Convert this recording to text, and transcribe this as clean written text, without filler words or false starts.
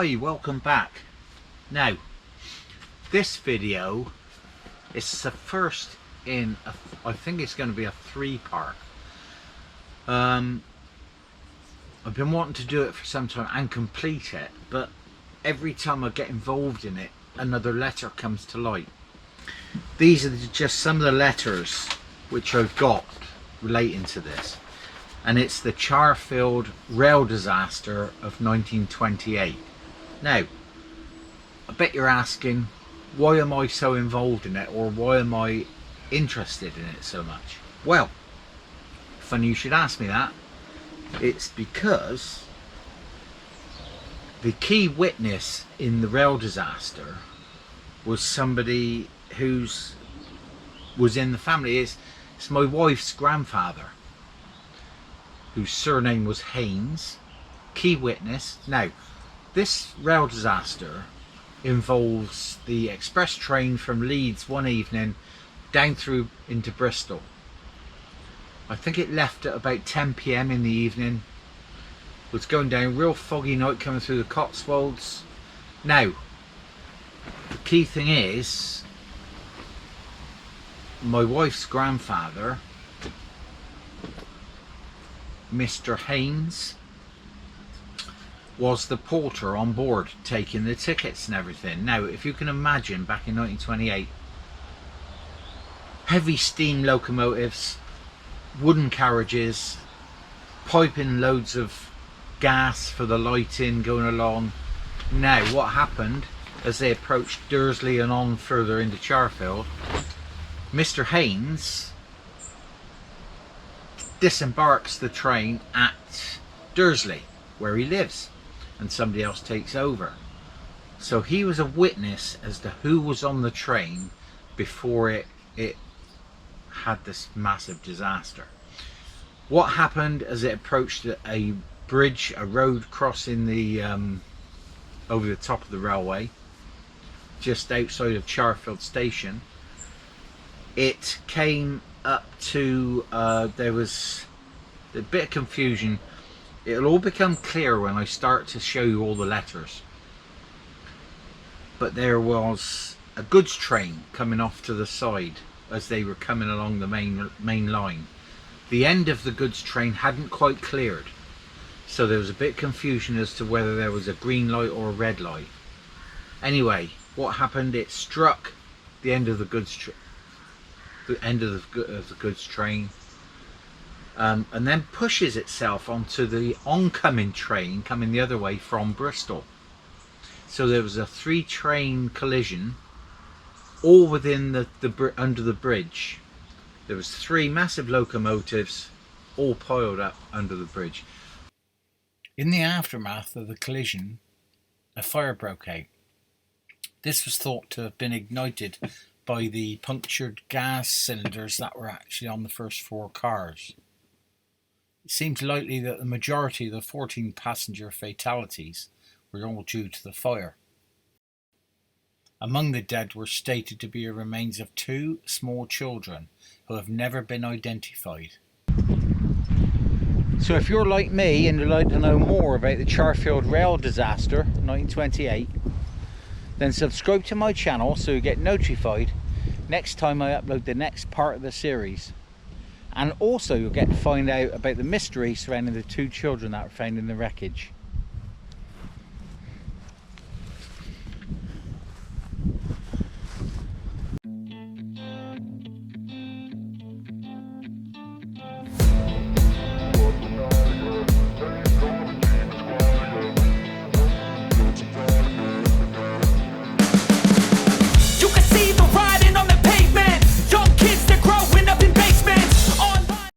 Hi, welcome back. Now, this video is the first in I think it's going to be a 3-part. I've been wanting to do it for some time and complete it, but every time I get involved in it, another letter comes to light. These are just some of the letters which I've got relating to this, and it's the Charfield Rail disaster of 1928. Now, I bet you're asking, why am I so involved in it, or why am I interested in it so much? Well, funny you should ask me that. It's because the key witness in the rail disaster was somebody who's was in the family. It's my wife's grandfather, whose surname was Haynes. Key witness. Now, this rail disaster involves the express train from Leeds one evening down through into Bristol. I think it left at about 10 PM in the evening. Was going down, real foggy night coming through the Cotswolds. Now, the key thing is, my wife's grandfather, Mr. Haynes, was the porter on board taking the tickets and everything. Now, if you can imagine, back in 1928, heavy steam locomotives, wooden carriages, piping loads of gas for the lighting going along. Now, what happened as they approached Dursley and on further into Charfield, Mr. Haynes disembarks the train at Dursley, where he lives, and somebody else takes over. So he was a witness as to who was on the train before it had this massive disaster. What happened as it approached a bridge, a road crossing the over the top of the railway, just outside of Charfield station, it came up to there was a bit of confusion. It'll all become clear when I start to show you all the letters. But there was a goods train coming off to the side as they were coming along the main line. The end of the goods train hadn't quite cleared, so there was a bit of confusion as to whether there was a green light or a red light. Anyway, what happened? It struck the end of the goods train, and then pushes itself onto the oncoming train coming the other way from Bristol. So there was a 3-train collision, all within under the bridge. There was 3 massive locomotives all piled up under the bridge. In the aftermath of the collision, a fire broke out. This was thought to have been ignited by the punctured gas cylinders that were actually on the first 4 cars. It seems likely that the majority of the 14 passenger fatalities were all due to the fire. Among the dead were stated to be the remains of 2 small children who have never been identified. So if you're like me and you'd like to know more about the Charfield Rail disaster 1928, then subscribe to my channel so you get notified next time I upload the next part of the series. And also you'll get to find out about the mystery surrounding the 2 children that were found in the wreckage.